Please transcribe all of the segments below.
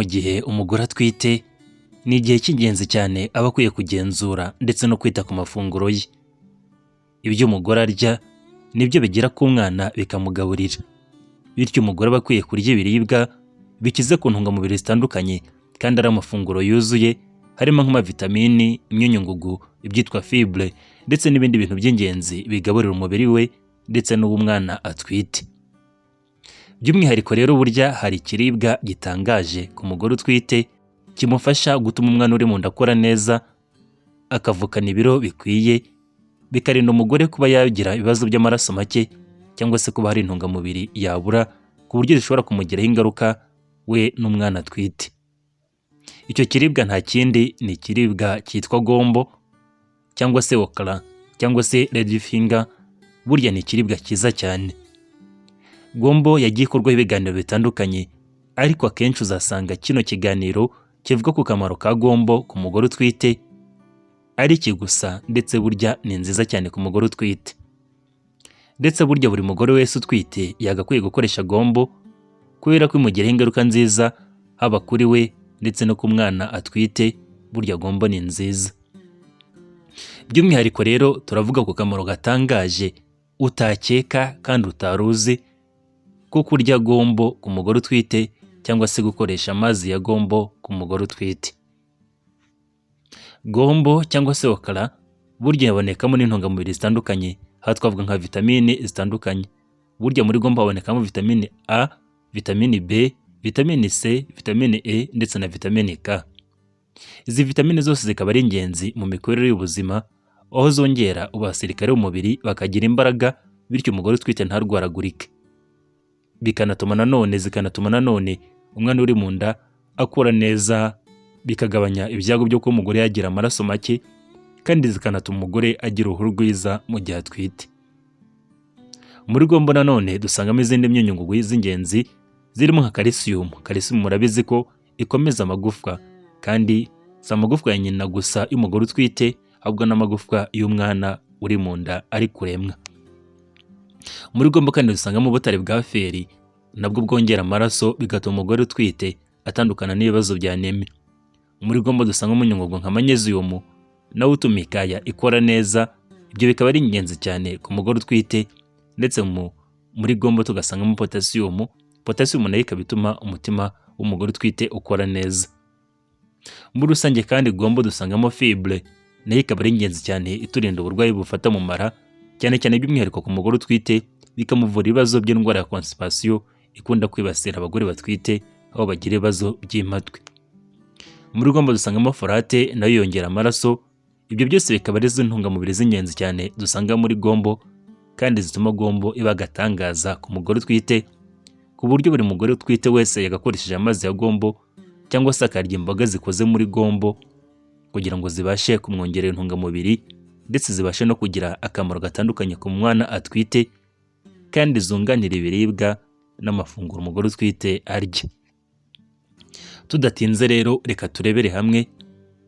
mu gihe umugore atwite ni igihe cy'ingenzi cyane aba akwiye kugenzura ndetse no kwita ku mafunguro ye. Ibyo umugore arya nibyo bigera ku mwana bikamugaburira, bityo umugore aba akwiye kurya ibiribwa bikize ku ntungamubiri zitandukanye kandi ari amafunguro yuzuye, harimo nk'amavitamini, imyunyungugu, ibyitwa fibre ndetse n'ibindi bintu by'ingenzi bigaburira umubiri we ndetse n'uw'umwana atwite. By'umwihariko rero burya hari ikiribwa gitangaje ku mugore utwite kimufasha gutuma umwana uri mu nda akora neza, akavukana ibiro bikwiye, bikarinda umugore kuba yagira ibibazo by'amaraso make cyangwa se kuba hari intungamubiri yabura ku buryo zishobora kumugiraho ingaruka we n'umwana atwite. Icyo kiribwa nta kindi ni ikiribwa cyitwa gombo cyangwa se okra cyangwa se lady finger. Burya ni ikiribwa cyiza cyane. Gombo yagiye ikorwaho ibiganiro bitandukanye, ariko akenshi uzasanga kino kiganiro kivuga ku kamaro ka gombo ku mugore utwite ari iki gusa, ndetse burya ni nziza cyane ku mugore utwite. Ndetse burya buri mugore wese utwite yagakwiye gukoresha gombo kubera ko imugiraho ingaruka nziza haba kuri we ndetse no ku mwana atwite. Burya gombo ni nziza. By'umwihariko rero turavuga ku kamaro gatangaje utakeka kandi utaruzi ko kurya gombo ku mugore utwite cyangwa se gukoresha amazi ya gombo ku mugore utwite. Gombo cyangwa se okra burya yabonekamo n'intungamubiri zitandukanye, aha twavuga nka vitamini zitandukanye. Burya muri gombo habonekamo vitamini A, vitamini B, vitamini C, vitamini E ndetse na vitamini K. Izi vitamini zose zikaba ari ingenzi mu mikorere y'ubuzima, aho zongera abasirikare b'umubiri bakagira imbaraga, bityo umugore utwite ntarwaragurike. Zikanatuma nanone umwana uri mu nda akura neza, bikagabanya ibyago byo kuba umugore yagira amaraso make, kandi zikanatuma umugore agira uruhu rwiza mu gihe atwite. Muri gombo nanone dusangamo izindi myunyungugu z'ingenzi zirimo nka calcium. Calcium murabizi ko ikomeza amagufwa, kandi si amagufwa ya nyina gusa y'umugore utwite, ahubwo n'amagufwa y'umwana uri mu nda ari kuremwa. Muri gombo kandi dusangamo ubutare bwa feri, nabwo bwongera amaraso bigatuma umugore utwite atandukana n'ibibazo bya anemi. Muri gombo dusangamo imyunyungugu nka magnesium, nawe utuma ikaya ikora neza. Ibyo bikaba ari ingenzi cyane ku mugore utwite. Ndetse muri gombo tugasangamo potassium. Potassium nayo ikaba ituma umutima w'umugore utwite ukora neza. Muri rusange kandi gombo dusangamo fibre, nayo ikaba ari ingenzi cyane iturinda uburwayi bufata mu mara, cyane cyane by'umwihariko ku mugore utwite, bikamuvura ibibazo by'indwara ya constipation ikunda kwibasira abagore batwite, aho bagira ibibazo by'impatwe. Muri gombo dusangamo folate, nayo yongera amaraso. Ibyo byose bikaba ari zo ntungamubiri z'ingenzi cyane dusanga muri gombo, kandi zituma gombo iba agatangaza ku mugore utwite, ku buryo buri mugore utwite wese yagakoresheje amazi ya gombo cyangwa se akarya imboga zikoze muri gombo kugira ngo zibashe kumwongerera intungamubiri, ndetse zibashe no kugira akamaro gatandukanye ku mwana atwite, kandi zunganira ibiribwa n'amafunguro umugore utwite arya. Tudatinze rero reka turebere hamwe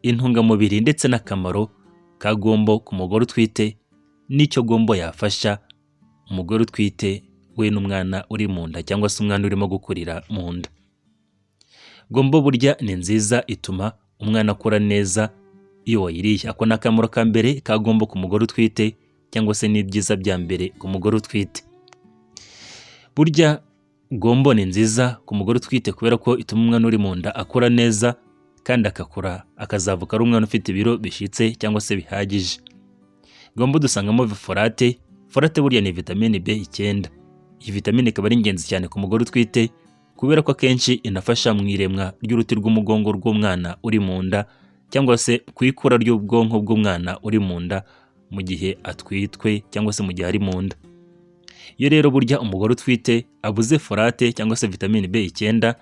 intungamubiri ndetse n'akamaro ka gombo ku mugore utwite, n'icyo gombo yafasha umugore utwite we n'umwana uri mu nda cyangwa se umwana urimo gukurira mu nda. Gombo burya ni nziza, ituma umwana akura neza iyo wayiriye. Ako ni akamaro ka mbere ka gombo ku mugore utwite, cyangwa se n'ibyiza bya mbere ku mugore utwite. Burya gombo ni nziza ku mugore utwite kubera ko ituma umwana uri mu nda akura neza, kandi akazavuka ari umwana ufite ibiro bishyitse cyangwa se bihagije. Gombo dusangamo folate. Folate burya ni vitamini B9. Iyi vitamine ikaba ari ingenzi cyane ku mugore utwite kubera ko akenshi inafasha mu iremwa ry'uruti rw'umugongo rw'umwana uri mu nda, cyangwa se ku ikura ry'ubwonko bw'umwana uri mu nda mu gihe atwitwe cyangwa se mu gihe ari mu nda. Iyo rero burya umugore utwite abuze folate cyangwa se vitamine B9,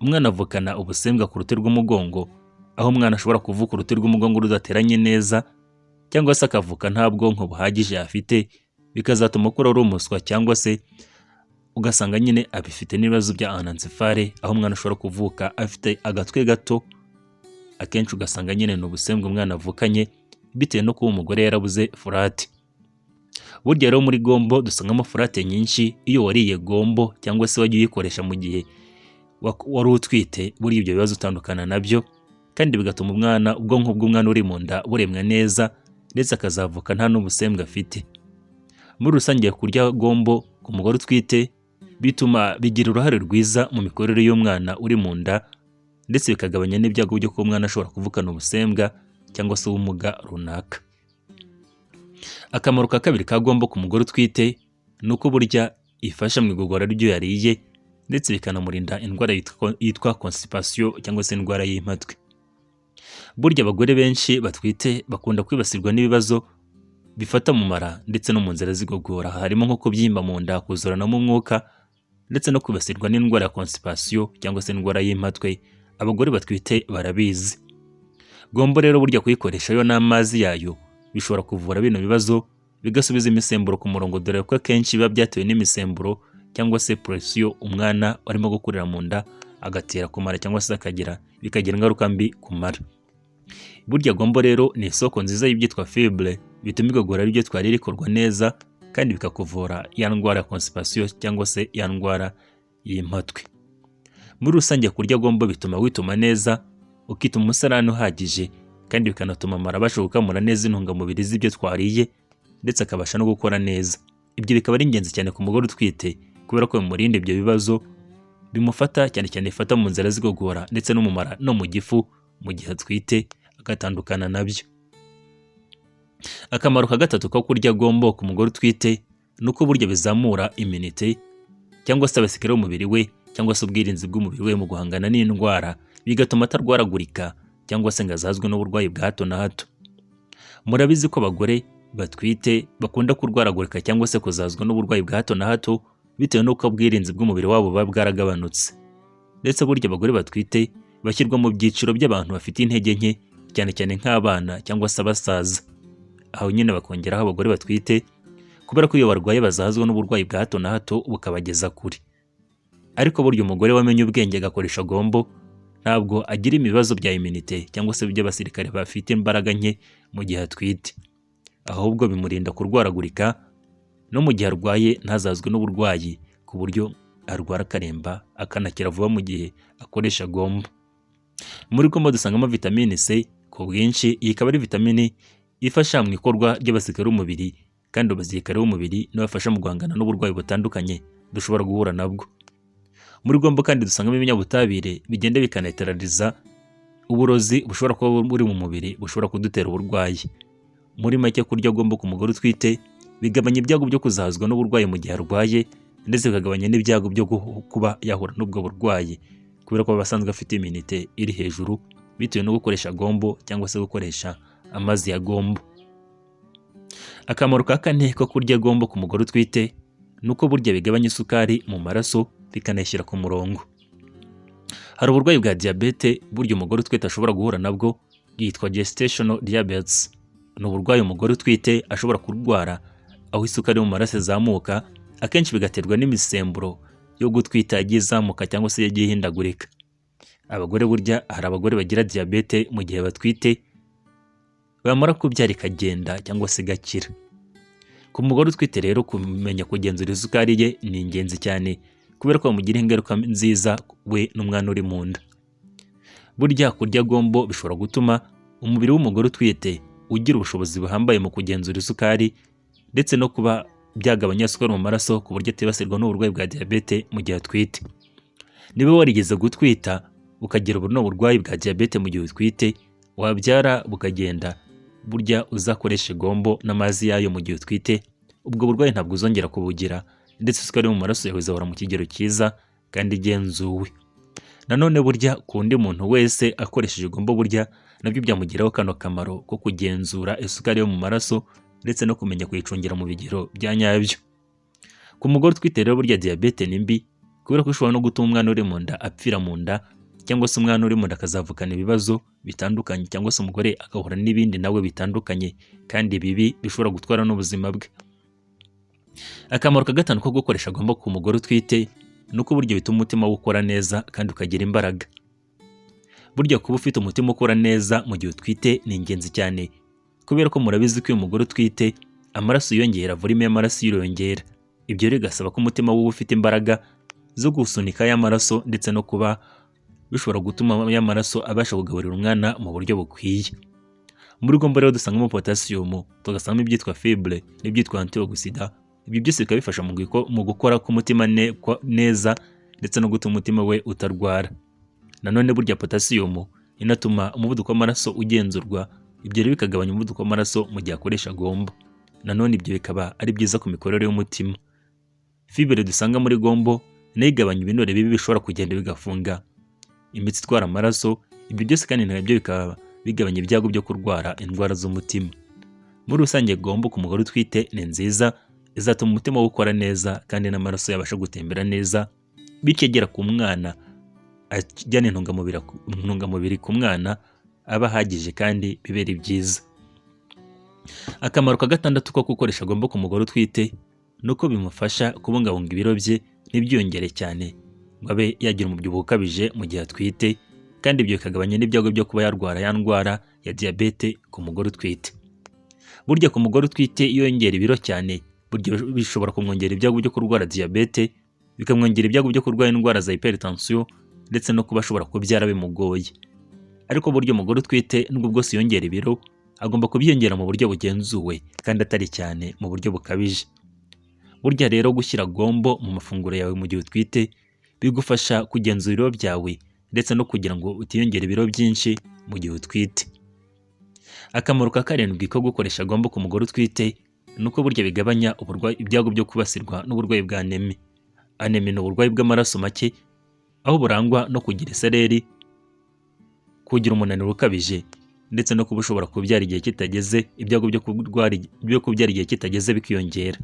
umwana avukana ubusembwa ku ruti rw'umugongo, aho umwana ashobora kuvuka uruti rw'umugongo rudateranye neza, cyangwa se akavuka nta bwonko buhagije afite, bikazatuma akura ari umuswa, cyangwa se ugasanga nyine abifite n'ibibazo bya anencephale, aho umwana ashobora kuvuka afite agatwe gato. Akenshi ugasanga nyine ni ubusembwa umwana avukanye bitewe no kuba umugore yarabuze folate. Burya rero muri gombo dusangamo folate nyinshi. Iyo wariye gombo cyangwa se wagiye uyikoresha mu gihe wari utwite, burya ibyo bibazo utandukana nabyo kandi bigatuma ubwonko bw'umwana uri mu nda buremwa neza ndetse akazavuka nta n'ubusembwa afite. Muri rusange kurya gombo ku mugore utwite bigira uruhare rwiza mu mikorere y'umwana uri mu nda ndetse bikagabanya n'ibyago byo kuba umwana ashobora kuvukana ubusembwa cyangwa se ubumuga runaka. Akamaro ka kabiri ka gombo ku mugore utwite ni uko burya ifasha mu igogora ry'ibyo yariye ndetse bikanamurinda indwara yitwa constipation cyangwa se indwara y'impatwe. Burya abagore benshi batwite bakunda kwibasirwa n'ibibazo bifata mu mara ndetse no mu nzira z'igogora, harimo nko kubyimba mu nda, kuzuranamo umwuka ndetse no kwibasirwa n'indwara ya constipation cyangwa se indwara y'impatwe. Abagore batwite barabizi. Gombo rero burya kuyikoresha yo n'amazi yayo bishobora kuvura bino bibazo, bigasubiza imisemburo ku murongo, dore ko akenshi biba byatewe n'imisemburo cyangwa se presiyo umwana arimo gukurira mu nda agatera ku mara cyangwa se bikagira ingaruka mbi ku mara. Burya gombo rero ni isoko nziza y'ibyitwa fibre, bituma igogora ry'ibyo twari rikorwa neza kandi bikakuvura ya ndwara ya constipation cyangwa se ya ndwara y'impatwe. Muri rusange kurya gombo bituma wituma neza, ukituma umusarani uhagije kandi bikanatuma amara abasha gukamura neza intungamubiri z'ibyo twariye ndetse akabasha no gukora neza. Ibyo bikaba ari ingenzi cyane ku mugore utwite kubera ko bimurinda ibyo bibazo bimufata cyane cyane ifata mu nzira z'igogora ndetse no mu mara no mu gifu mu gihe atwite, agatandukana nabyo. Akamaro ka gatatu ko kurya gombo ku mugore utwite ni uko burya bizamura immunity cyangwa se abasirikare b'umubiri we cyangwa se ubwirinzi bw'umubiri we mu guhangana n'indwara, bigatuma atarwaragurika cyangwa se ngo azahazwe n'uburwayi bwa hato na hato. Murabizi ko abagore batwite bakunda kurwaragurika cyangwa se kuzahazwa n'uburwayi bwa hato na hato bitewe n'uko ubwirinzi bw'umubiri wabo buba bwaragabanutse. Ndetse burya abagore batwite bashyirwa mu byiciro by'abantu bafite intege nke cyane cyane nk'abana cyangwa se abasaza. Aho nyine bakongeraho abagore batwite kubera ko iyo barwaye bazahazwa n'uburwayi bwa hato na hato bukabageza kure. Ariko burya umugore wamenye ubwenge agakoresha gombo ntabwo agira ibibazo bya immunity cyangwa se by'abasirikare bafite imbaraga nke mu gihe atwite, ahubwo bimurinda kurwaragurika no mu gihe arwaye ntazazwe n'uburwayi ku buryo arwara akaremba akanakira vuba mu gihe akoresha gombo. Muri gombo dusangamo vitamine C ku bwinshi. Iyi ikaba ari vitamini ifasha mu ikorwa ry'abasirikare b'umubiri kandi abasirikare b'umubiri nibo bafasha mu guhangana n'uburwayi butandukanye dushobora guhura nabwo. Muri gombo kandi dusangamo ibinyabutabire bigenda bikaneterariza uburozi bushobora kuba buri mu mubiri bushobora kudutera uburwayi. Muri make kurya gombo ku mugore utwite bigabanya ibyago byo kuzahazwa n'uburwayi mu gihe arwaye ndetse bikagabanya n'ibyago byo kuba yahura n'ubwo burwayi kubera ko basanzwe afite immunity iri hejuru bitewe no gukoresha gombo cyangwa se gukoresha amazi ya gombo. Akamaro ka kane ko kurya gombo ku mugore utwite ni uko burya bigabanya isukari mu maraso bikanayishyira ku murongo. Hari uburwayi bwa diyabete burya umugore utwite ashobora guhura nabwo, yitwa gestational diabetes. Ni uburwayi umugore utwite ashobora kurwara aho isukari mu maraso izamuka, akenshi bigaterwa n'imisemburo yo gutwita yagiye izamuka cyangwa se yagiye ihindagurika. Abagore burya hari abagore bagira diyabete mu gihe batwite bamara kubyara ikagenda cyangwa se igakira. Ku mugore utwite rero kumenya kugenzura isukari ye ni ingenzi cyane kubera ko bamugira ingaruka nziza we n'umwana uri mu nda. Burya kurya gombo bishobora gutuma umubiri w'umugore utwite ugira ubushobozi buhambaye mu kugenzura isukari ndetse no kuba byagabanya isukari mu maraso ku buryo atibasirwa n'uburwayi bwa diyabete mu gihe atwite. Niba warigeze gutwita ukagira uburwayi bwa diyabete mu gihe utwite, wabyara bukagenda, burya uzakoreshe gombo n'amazi yayo mu gihe utwite, ubwo burwayi ntabwo uzongera kubugira ndetse isukari mu maraso yawe izahora mu kigero cyiza kandi igenzuwe. Nanone burya ku wundi muntu wese akoresheje gombo burya nabyo byamugiraho kano kamaro ko kugenzura isukari yo mu maraso ndetse no kumenya kuyicungira mu bigero bya nyabyo. Ku mugore utwite rero burya diyabete ni mbi kubera ko ishobora no gutuma umwana uri mu nda apfira mu nda cyangwa se umwana uri mu nda akazavukana ibibazo bitandukanye cyangwa se umugore agahura n'ibindi nawe bitandukanye kandi bibi bishobora gutwara n'ubuzima bwe. Akamaro ka gatanu ko gukoresha gombo ku mugore utwite ni uko burya bituma umutima we ukora neza kandi ukagira imbaraga. Burya kuba ufite umutima ukora neza mu gihe utwite ni ingenzi cyane kubera ko murabizi ko uyu mugore utwite amaraso yiyongera, volume y'amaraso yiyongera. Ibyo rero bigasaba ko umutima we ufite imbaraga zo gusunika y'amaraso ndetse no kuba bishobora gutuma y'amaraso abasha kugaburira umwana mu buryo bukwiye. Muri gombo rero dusangamo potassium, tugasangamo ibyitwa fibre n'ibyitwa antioxida. Ibyo byose bikaba bifasha mu gukora k'umutima neza ndetse no gutuma umutima we utarwara. Nanone burya potassium inatuma umuvuduko w'amaraso ugenzurwa, ibyo rero bikagabanya umuvuduko w'amaraso mu gihe akoresha gombo. Nanone ibyo bikaba ari byiza ku mikorere y'umutima. Fibre dusanga muri gombo nayo igabanya ibinure bibi bishobora kugenda bigafunga imitsi itwara amaraso. Ibyo byose kandi nabyo bikaba bigabanya ibyago byo kurwara indwara z'umutima. Muri rusange gombo ku mugore utwite ni nziza, izatuma umutima we ukora neza kandi n'amaraso yabasha gutembera neza, bityo agera ku mwana ajyana intungamubiri ku mwana aba ahagije kandi bibera byiza. Akamaro ka gatandatu ko gukoresha gombo ku mugore utwite nuko bimufasha kubungabunga ibiro bye ntibyiyongere cyane ngo abe yagira umubyibuho ukabije mu gihe atwite, kandi ibyo bikagabanya n'ibyago byo kuba yarwara ya ndwara ya diyabete ku mugore utwite. Burya ku mugore utwite iyo yongera ibiro cyane, burya bishobora kumwongera ibyago byo kurwara diyabete, bikamwongera ibyago byo kurwara indwara za hypertension ndetse no kuba ashobora kubyara bimugoye. Ariko burya umugore utwite nubwo bwose yongera ibiro, agomba kubyiyongera mu buryo bugenzuwe kandi atari cyane mu buryo bukabije. Burya rero gushyira gombo mu mafunguro yawe mu gihe utwite bigufasha kugenzura ibiro byawe ndetse no kugira ngo utiyongere ibiro byinshi mu gihe utwite. Akamaro ka karindwi ko gukoresha gombo ku mugore utwite nuko burya bigabanya ibyago byo kubasirwa n'uburwayi bwa anemi. Anemi ni uburwayi bw'amaraso make, aho burangwa no kugira isereri, kugira umunaniro ukabije ndetse no kuba ushobora kubyara igihe kitageze, ibyago byo kubyara igihe kitageze bikiyongera.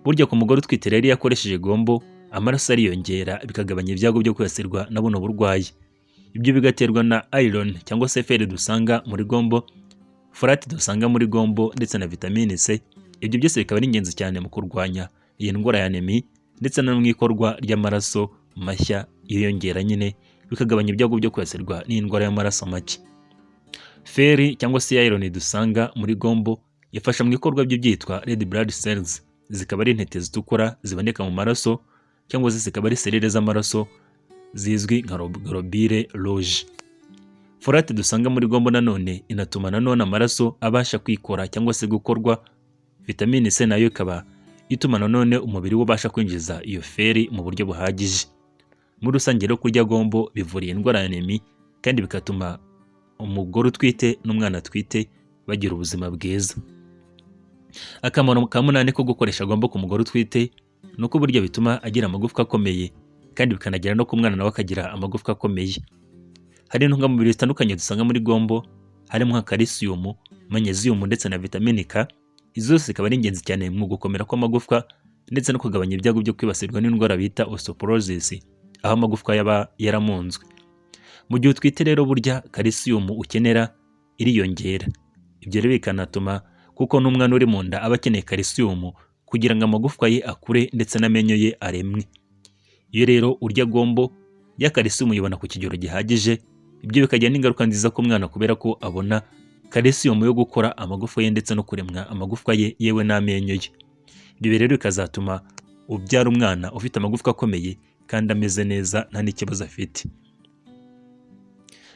Burya ku mugore utwite rero iyo akoresheje gombo, amaraso ariyongera bikagabanya ibyago byo kwibasirwa na buno burwayi. Ibyo bigaterwa na iron cyangwa se fer dusanga muri gombo, folate dusanga muri gombo ndetse na vitamine C. Ibyo byose bikaba ari ingenzi cyane mu kurwanya iyi ndwara ya anemi ndetse no mu ikorwa ry'amaraso mashya yiyongera nyine, bikagabanya ibyago byo kwibasirwa n'indwara y'amaraso make. Fer cyangwa se iron dusanga muri gombo ifasha mu ikorwa by'ibyitwa red blood cells, zikaba ari intete zitukura ziboneka mu maraso cyangwa se zikaba ari selile z'amaraso zizwi nka globule rouge. Folate dusanga muri gombo nanone inatuma nanone amaraso abasha kwikora cyangwa se gukorwa. Vitamine C nayo ikaba ituma nanone umubiri we ubasha kwinjiza iyo feri mu buryo buhagije. Muri rusange rero kurya gombo bivura indwara ya anemi kandi bigatuma umugore utwite n'umwana atwite bagira ubuzima bwiza. Akamaro ka munani ko gukoresha gombo ku mugore utwite nuko burya bituma agira amagufwa akomeye kandi bikanagera no ku mwana nawe akagira amagufwa akomeye. Hari intungamubiri zitandukanye dusanga muri gombo, harimo nka calcium, magnesium ndetse na vitamine K. Izo zose zikaba ari ingenzi cyane mu gukomera kw'amagufwa ndetse no kugabanya ibyago byo kwibasirwa n'indwara bita osteoporosis, aho amagufwa yaba yaramunzwe. Mu gihe utwite rero burya calcium ukenera iriyongera. Ibyo rero bikanatuma kuko n'umwana uri mu nda aba akeneye calcium kugira ngo amagufwa ye akure ndetse n'amenyo ye aremwe. Iyo rero urya gombo ya calcium uyibona ku kigero gihagije, ibyo bikagira n'ingaruka nziza ku mwana kubera ko abona calcium yo gukora amagufwa ye ndetse no kuremwa amagufwa ye yewe n'amenyo ye. Ibyo rero bikazatuma ubyara umwana ufite amagufwa akomeye kandi ameze neza nta n'ikibazo afite.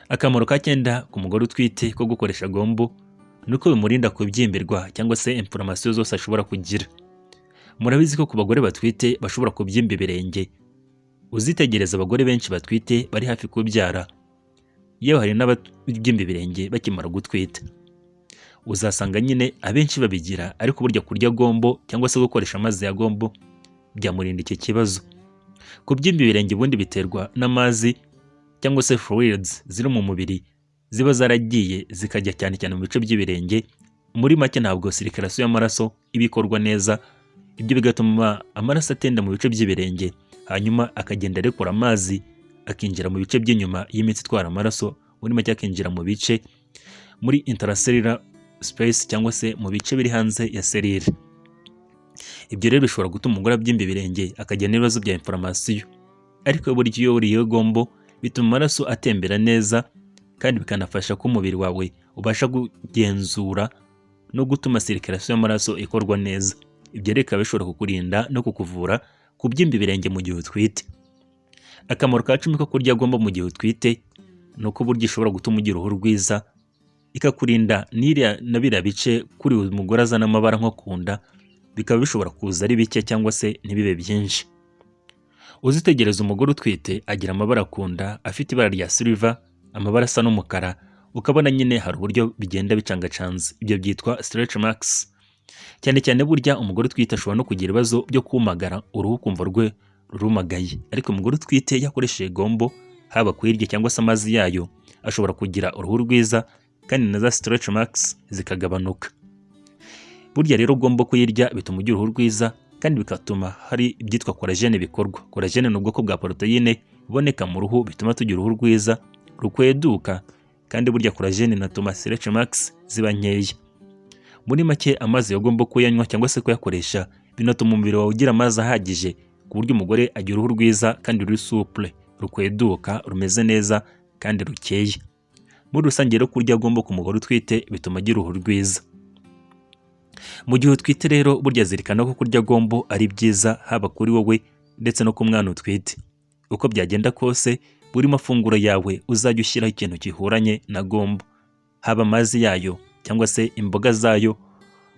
Akamaro ka 9 ku mugore utwite ko gukoresha gombo nuko bimurinda kubyimbirwa cyangwa se inflammation zose ashobora kugira. Murabizi ko ku bagore batwite bashobora kubyimba ibirenge. Uzitegereza abagore benshi batwite bari hafi kubyara, yewe hari n'ababyimba ibirenge bakimara gutwita. Uzasanga nyine abenshi babigira, ariko burya kurya gombo cyangwa se gukoresha amazi ya gombo byamurinda iki kibazo. Kubyimba ibirenge ubundi biterwa n'amazi cyangwa se fluids ziri mu mubiri ziba zaragiye zikajya cyane cyane mu bice by'ibirenge. Muri make ntabwo circulation y'amaraso ibikorwa neza, ibyo bigatuma amaraso atenda mu bice by'ibirenge, hanyuma akagenda arekura amazi akinjira mu bice by'inyuma y'imitsi itwara amaraso, muri make akinjira mu bice muri intracellular space cyangwa se mu bice biri hanze ya selile. Ibyo rero bishobora gutuma umugore abyimba ibirenge akagira n'ibibazo bya inflammation. Ariko burya iyo uriye gombo bituma amaraso atembera neza kandi bikanafasha ko umubiri wawe ubasha kugenzura no gutuma circulation y'amaraso ikorwa neza. Ibyo rero bikaba bishobora kukurinda no kukuvura kubyimba ibirenge mu gihe utwite. Akamaro ka 10 ko kurya gombo mu gihe utwite ni uko burya ishobora gutuma ugira uruhu rwiza, ikakurinda na biriya bice kuri uyu mugore azana amabara nko ku nda, bikaba bishobora kuza ari bike cyangwa se ntibibe byinshi. Uzitegereza umugore utwite agira amabara ku nda afite ibara rya silver, amabara asa n'umukara, ukabona nyine hari uburyo bigenda bicangacanze, ibyo byitwa stretch marks. Cyane cyane burya umugore utwite ashobora no kugira ibibazo byo kumagara, uruhu kumva rwe rurumagaye, ariko umugore utwite yakoresheje gombo haba kuyirya cyangwa se amazi yayo, ashobora kugira uruhu rwiza kandi na za stretch marks zikagabanuka. Burya rero gombo kuyirya bituma ugira uruhu rwiza kandi bigatuma hari ibyitwa collagen bikorwa. Collagen ni ubwoko bwa proteine buboneka mu ruhu bituma tugira uruhu rwiza rukweduka, kandi burya collagen inatuma stretch marks ziba nkeya. Muri make amazi yo gombo kuyanywa cyangwa se kuyakoresha binatuma umubiri wawe ugira amazi ahagije ku buryo umugore agira uruhu rwiza kandi ruri souple, rukweduka, rumeze neza kandi rukeye. Muri rusange rero kurya gombo ku mugore utwite bituma agira uruhu rwiza. Mu gihe utwite rero burya zirikana ko kurya gombo ari byiza haba kuri wowe ndetse no ku mwana utwite. Uko byagenda kose buri mafunguro yawe uzajya ushyiraho ikintu gihuranye na gombo, haba amazi yayo cyangwa se imboga zayo.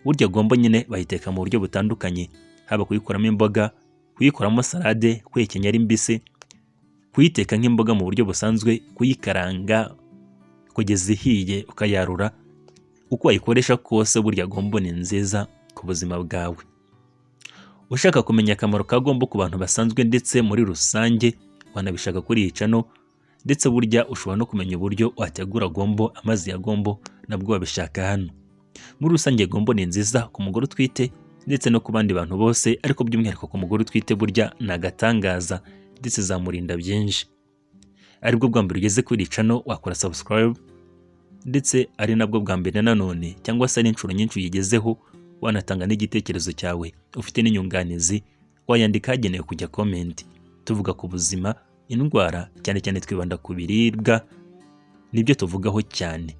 Burya gombo nyine bayiteka mu buryo butandukanye, haba kuyikoramo imboga, kuyikoramo salade, kuyikenya ari mbisi, kuyiteka nk'imboga mu buryo busanzwe, kuyikaranga kugeza ihiye ukayarura. Uko wayikoresha kose burya gombo ni nziza ku buzima bwawe. Ushaka kumenya akamaro ka gombo ku bantu basanzwe ndetse muri rusange, wanabishaka kuri iyi channel, ndetse burya ushobora no kumenya uburyo wategura gombo, amazi ya gombo nabwo wabishaka hano. Muri rusange gombo ni nziza ku mugore utwite ndetse no ku bandi bantu bose, ariko by'umwihariko ku mugore utwite burya ni agatangaza ndetse zamurinda byinshi. Aribwo bwa mbere ugeze kuri iyi channel wakora subscribe, ndetse ari nabwo bwa mbere nanone cyangwa se ari inshuro nyinshi uyigezeho, wanatanga n'igitekerezo cyawe ufite n'inyunganizi, wayandika hagenewe kujya comment. Tuvuga ku buzima, indwara, cyane cyane twibanda ku biribwa, nibyo tuvugaho cyane.